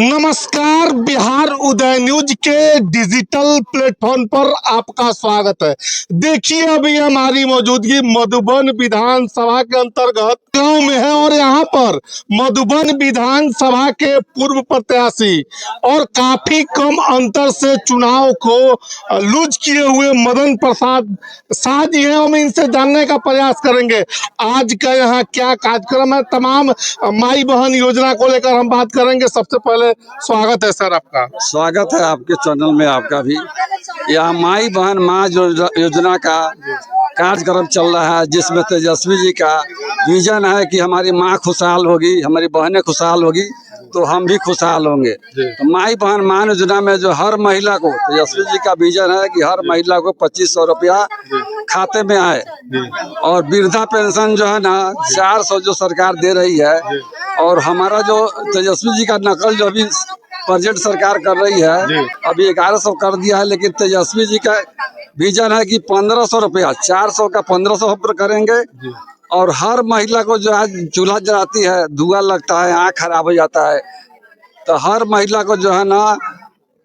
नमस्कार, बिहार उदय न्यूज के digital platform पर आपका स्वागत है। देखिए, अभी हमारी मौजूदगी मधुबन विधानसभा के अंतर्गत गांव में है और यहाँ पर मधुबन विधानसभा के पूर्व प्रत्याशी और काफी कम अंतर से चुनाव को लूज किए हुए मदन प्रसाद शाह जी हैं। हम इनसे जानने का प्रयास करेंगे आज का यहाँ क्या कार्यक्रम है। तमाम माई बहन योजना को लेकर हम बात करेंगे। सबसे पहले स्वागत है सर आपका। स्वागत है आपके चैनल में, आपका भी। यहाँ माई बहन माँ जो योजना का कार्यक्रम चल रहा है, जिसमें तेजस्वी जी का विजन है कि हमारी माँ खुशहाल होगी, हमारी बहनें खुशहाल होगी तो हम भी खुशहाल होंगे। तो माई बहन माँ योजना में जो हर महिला को, तेजस्वी जी का विजन है कि हर महिला को 2500 रुपया खाते में आए, और वृद्धा पेंशन जो है ना 400 जो सरकार दे रही है, और हमारा जो तेजस्वी जी का नकल जो अभी प्रेजेंट सरकार कर रही है, अभी 1100 कर दिया है, लेकिन तेजस्वी जी का विजन है कि 1500 रुपया, 400 का 1500 हम करेंगे। और हर महिला को जो आज चूल्हा जलाती है, धुआं लगता है, आँख खराब हो जाता है, तो हर महिला को जो है ना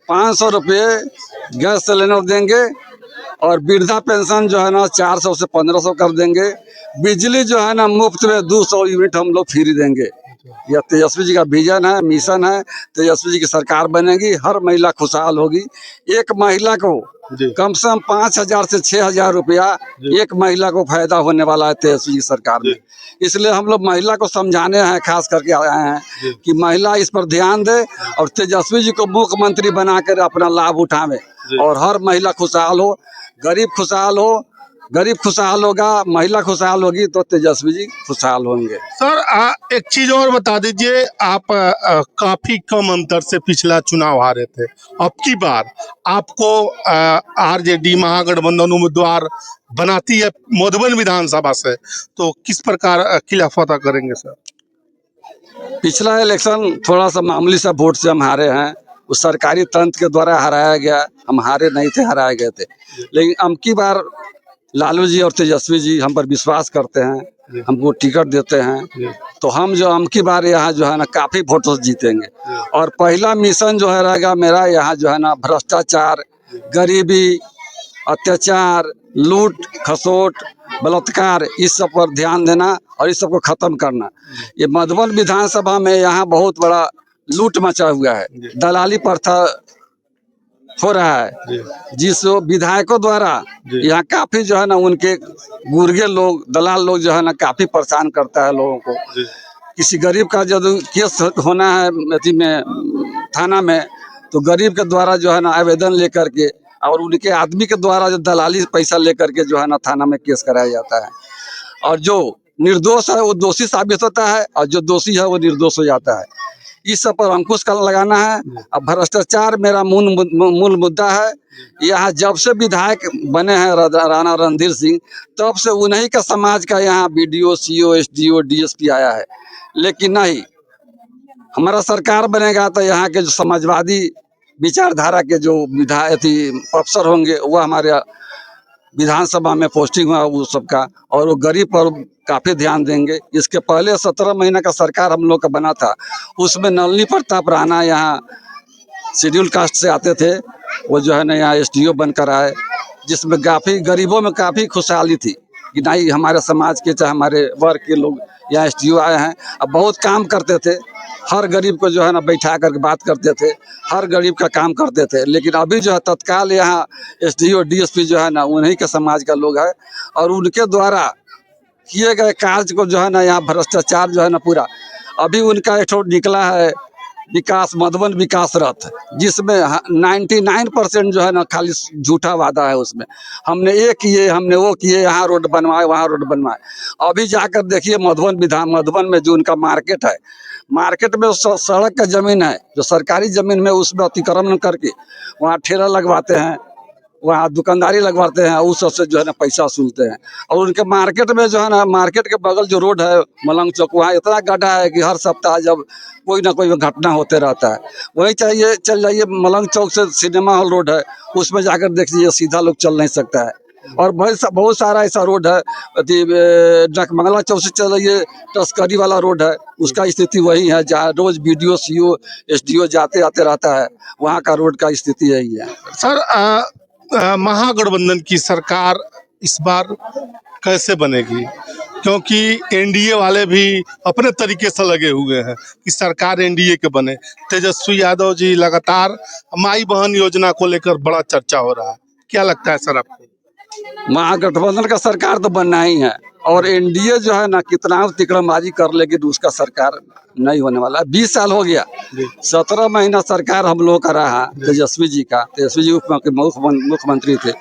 500 रुपये गैस सिलेंडर देंगे, और वृद्धा पेंशन जो है ना 400 से 1500 कर देंगे। बिजली जो है ना मुफ्त में 200 यूनिट हम लोग फ्री देंगे। यह तेजस्वी जी का विजन है, मिशन है। तेजस्वी जी की सरकार बनेगी, हर महिला खुशहाल होगी। एक महिला को कम से कम 5000 से 6000 रुपया एक महिला को फायदा होने वाला है तेजस्वी जी सरकार में। इसलिए हम लोग महिला को समझाने हैं, खास करके आए हैं कि महिला इस पर ध्यान दे और तेजस्वी जी को मुख्यमंत्री बनाकर अपना लाभ उठावे, और हर महिला खुशहाल हो, गरीब खुशहाल हो। गरीब खुशहाल होगा, महिला खुशहाल होगी तो तेजस्वी जी खुशहाल होंगे। सर एक चीज और बता दीजिए, आप काफी कम अंतर से पिछला चुनाव हारे थे। अब की बार आपको आरजेडी महागठबंधन उम्मीदवार बनाती है मधुबन विधानसभा से, तो किस प्रकार खिलाफ अदा करेंगे सर? पिछला इलेक्शन थोड़ा सा मामूली सा वोट से हम हारे हैं, उस सरकारी तंत्र के द्वारा हराया गया। हम हारे नहीं थे, हराए गए थे। लेकिन अब की बार लालू जी और तेजस्वी जी हम पर विश्वास करते हैं, हमको टिकट देते हैं, तो हम जो अब की बार यहाँ जो है ना काफी वोटों से जीतेंगे। और पहला मिशन जो है रहेगा मेरा यहाँ जो है ना भ्रष्टाचार, गरीबी, अत्याचार, लूट खसोट, बलात्कार, इस सब पर ध्यान देना और इस सब को खत्म करना। ये मधुबन विधानसभा में यहाँ बहुत बड़ा लूट मचा हुआ है, दलाली प्रथा हो रहा है, जिस विधायकों द्वारा यहाँ काफी जो है ना उनके गुर्गे लोग, दलाल लोग जो है ना काफी परेशान करता है लोगों को। किसी गरीब का जब केस होना है अथी में थाना में, तो गरीब के द्वारा जो है ना आवेदन लेकर के और उनके आदमी के द्वारा जो दलाली पैसा लेकर के जो है ना थाना में केस कराया जाता है, और जो निर्दोष है वो दोषी साबित होता है, और जो दोषी है वो निर्दोष हो जाता है। इस सब पर अंकुश का लगाना है। अब भ्रष्टाचार मेरा मूल मुद्दा है। यहाँ जब से विधायक बने हैं राणा रणधीर सिंह, तब से उन्हीं का समाज का यहाँ बीडीओ, सीओ, एसडीओ, डीएसपी आया है। लेकिन नहीं, हमारा सरकार बनेगा तो यहाँ के जो समाजवादी विचारधारा के जो विधायक अफसर होंगे वह हमारे विधानसभा में पोस्टिंग हुआ वो सबका, और वो गरीब पर काफी ध्यान देंगे। इसके पहले 17 महीने का सरकार हम लोग का बना था, उसमें नलिनी प्रताप राणा यहाँ शेड्यूल कास्ट से आते थे, वो जो है ना यहाँ एसडीओ बनकर आए, जिसमें काफी गरीबों में काफी खुशहाली थी कि नहीं हमारे समाज के चाहे हमारे वर्ग के लोग यहाँ एसडीओ आए हैं। अब बहुत काम करते थे, हर गरीब को जो है ना बैठा करके बात करते थे, हर गरीब का काम करते थे। लेकिन अभी जो है तत्काल यहाँ एसडीओ, डीएसपी जो है ना उन्हीं के समाज का लोग है, और उनके द्वारा किए गए कार्य को जो है ना यहाँ भ्रष्टाचार जो है ना पूरा, अभी उनका एक निकला है विकास, मधुबन विकास रथ, जिसमें 99% जो है ना खाली झूठा वादा है। उसमें हमने ये किए, हमने वो किए, यहाँ रोड बनवाए, वहाँ रोड बनवाए। अभी जाकर देखिए मधुबन में जो उनका मार्केट है, मार्केट में सड़क का जमीन है जो सरकारी जमीन में, उसमें अतिक्रमण करके वहाँ ठेला लगवाते हैं, वहाँ दुकानदारी लगवाते हैं, उस सबसे जो है ना पैसा वसूलते हैं। और उनके मार्केट में जो है ना, मार्केट के बगल जो रोड है मलंग चौक, वहाँ इतना गड्ढा है कि हर सप्ताह जब कोई ना कोई घटना होते रहता है। वही चाहिए चल जाइए, मलंग चौक से सिनेमा हॉल रोड है, उसमें जाकर देखिए सीधा लोग चल नहीं सकता है। और बहुत सारा ऐसा रोड है, डकमंगला चौक से चल रही है, तस्करी वाला रोड है, उसका स्थिति वही है जहाँ रोज BDO CO SDO जाते आते रहता है, वहाँ का रोड का स्थिति यही है। सर महागठबंधन की सरकार इस बार कैसे बनेगी? क्योंकि एनडीए वाले भी अपने तरीके से लगे हुए हैं कि सरकार एनडीए के बने। तेजस्वी यादव जी लगातार माई बहन योजना को लेकर बड़ा चर्चा हो रहा है, क्या लगता है सर आपको? महागठबंधन का सरकार तो बनना ही है, और एनडीए जो है ना कितना तिकड़मबाजी कर लेगी तो उसका सरकार नहीं होने वाला है। 20 साल हो गया, 17 महीना सरकार हम लोग का रहा तेजस्वी जी का। तेजस्वी जी मुख्यमंत्री थे,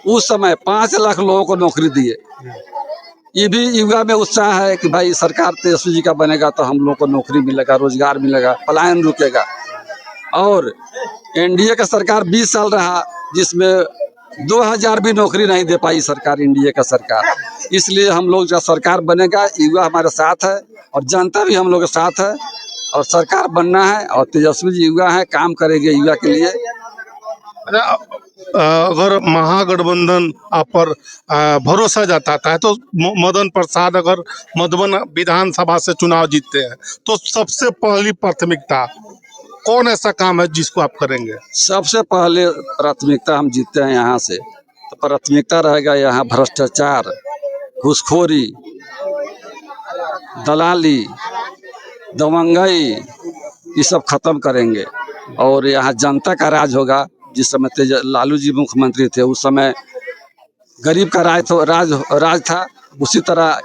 उस समय 5 लाख लोगों को नौकरी दिए। ये भी युवा में उत्साह है कि भाई सरकार तेजस्वी जी का बनेगा तो हम लोग को नौकरी मिलेगा, रोजगार मिलेगा, पलायन रुकेगा। और एनडीए का सरकार 20 साल रहा, जिसमें 2000 भी नौकरी नहीं दे पाई सरकार, एनडीए का सरकार। इसलिए हम लोग जो सरकार बनेगा, युवा हमारे साथ है और जनता भी हम लोग के साथ है, और सरकार बनना है। और तेजस्वी जी युवा है, काम करेंगे युवा के लिए। अगर महागठबंधन आप पर भरोसा जताता है तो मदन प्रसाद अगर मधुबन विधानसभा से चुनाव जीतते हैं तो सबसे पहली प्राथमिकता कौन ऐसा काम है जिसको आप करेंगे? सबसे पहले प्राथमिकता हम जीतते हैं यहाँ से तो प्राथमिकता रहेगा यहाँ भ्रष्टाचार, घूसखोरी, दलाली, दबंगई, ये सब खत्म करेंगे। और यहाँ जनता का राज होगा। जिस समय लालू जी मुख्यमंत्री थे उस समय गरीब का राज था, उसी तरह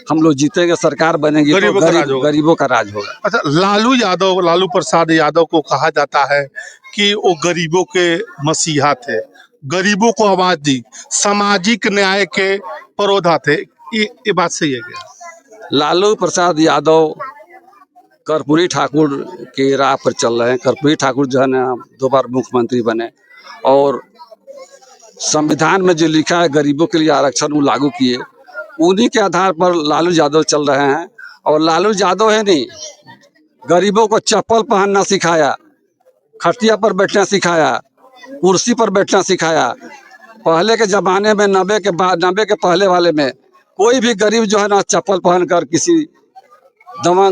हम लोग जीतेंगे, सरकार बनेगी तो गरीबों का राज होगा। अच्छा, लालू प्रसाद यादव को कहा जाता है कि वो गरीबों के मसीहा थे, गरीबों को आवाज दी, सामाजिक न्याय के परोधा थे, ये बात सही है क्या? लालू प्रसाद यादव कर्पूरी ठाकुर के राह पर चल रहे हैं। कर्पूरी ठाकुर जो है ना 2 बार मुख्यमंत्री बने, और संविधान में जो लिखा है गरीबों के लिए आरक्षण वो लागू किए, उन्हीं के आधार पर लालू यादव चल रहे हैं। और लालू यादव है नहीं, गरीबों को चप्पल पहनना सिखाया, खटिया पर बैठना सिखाया, कुर्सी पर बैठना सिखाया। पहले के ज़माने में 90 के पहले वाले में कोई भी गरीब जो है ना चप्पल पहनकर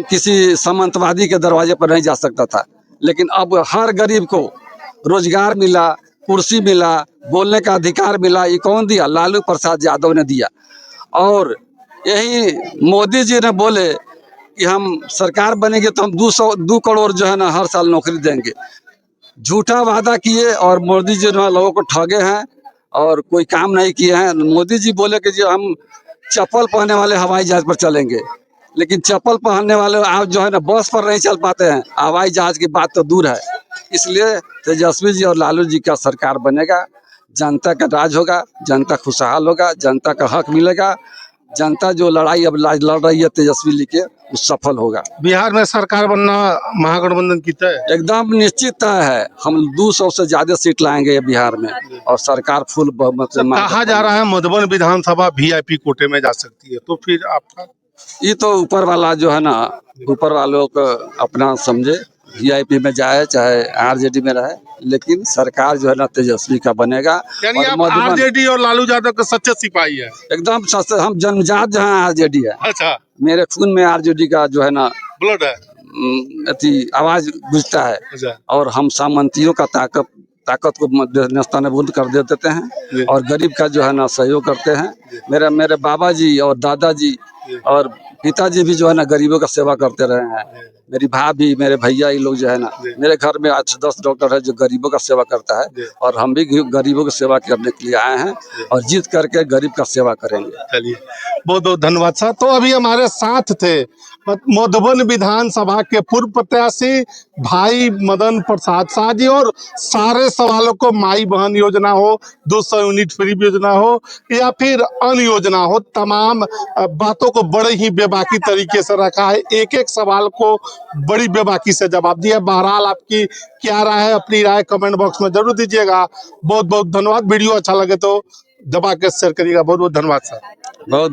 किसी सामंतवादी के दरवाजे पर नहीं जा सकता था। लेकिन अब हर गरीब को रोजगार मिला, कुर्सी मिला, बोलने का अधिकार मिला। ये कौन दिया? लालू प्रसाद यादव ने दिया। और यही मोदी जी ने बोले कि हम सरकार बनेंगे तो हम 2 करोड़ जो है ना हर साल नौकरी देंगे। झूठा वादा किए और मोदी जी ने लोगों को ठगे हैं और कोई काम नहीं किए हैं। मोदी जी बोले कि जो हम चप्पल पहनने वाले हवाई जहाज पर चलेंगे, लेकिन चप्पल पहनने वाले आप जो है ना बस पर नहीं चल पाते हैं, हवाई जहाज की बात तो दूर है। इसलिए तेजस्वी जी और लालू जी का सरकार बनेगा, जनता का राज होगा, जनता खुशहाल होगा, जनता का हक मिलेगा। जनता जो लड़ाई अब लड़ रही है तेजस्वी जी के, वो सफल होगा। बिहार में सरकार बनना महागठबंधन की तय एकदम निश्चित तय है। हम 200 से ज्यादा सीट लाएंगे बिहार में, और सरकार फुल बहुमत से। कहा जा रहा है मधुबन विधानसभा VIP कोटे में जा सकती है, तो फिर आपका? ये तो ऊपर वाला जो है ना, ऊपर वालों को अपना समझे, VIP में जाए चाहे RJD में रहे, लेकिन सरकार जो है ना तेजस्वी का बनेगा। यानी आप RJD और लालू यादव के सच्चे सिपाही है? एकदम सच्चे, हम जन्मजात जो है RJD है। अच्छा, मेरे खून में RJD का जो है ना ब्लड है, आवाज गुजता है। अच्छा। और हम सामंतियों का ताकत को नेस्तनाबूद कर देते हैं, और गरीब का जो है ना सहयोग करते हैं। मेरे बाबा जी और दादाजी और पिताजी भी जो है ना गरीबों का सेवा करते रहे हैं। मेरी भाभी, मेरे भैया, ये लोग जो है ना, मेरे घर में 8-10 डॉक्टर है जो गरीबों का सेवा करता है, और हम भी गरीबों की सेवा करने के लिए आए हैं, और जीत करके गरीब का सेवा करेंगे। चलिए, बहुत बहुत धन्यवाद सर। तो अभी हमारे साथ थे मधुबन विधानसभा के पूर्व प्रत्याशी भाई मदन प्रसाद शाह जी, और सारे सवालों को माई बहन योजना हो, 200 यूनिट फ्री योजना हो, या फिर अन्य योजना हो, तमाम बातों को बड़े ही बेबाकी तरीके से रखा है। एक एक सवाल को बड़ी बेबाकी से जवाब दिया। बहरहाल आपकी क्या राय है, अपनी राय कमेंट बॉक्स में जरूर दीजिएगा। बहुत बहुत धन्यवाद। वीडियो अच्छा लगे तो दबा के शेयर करिएगा। बहुत बहुत धन्यवाद सर। बहुत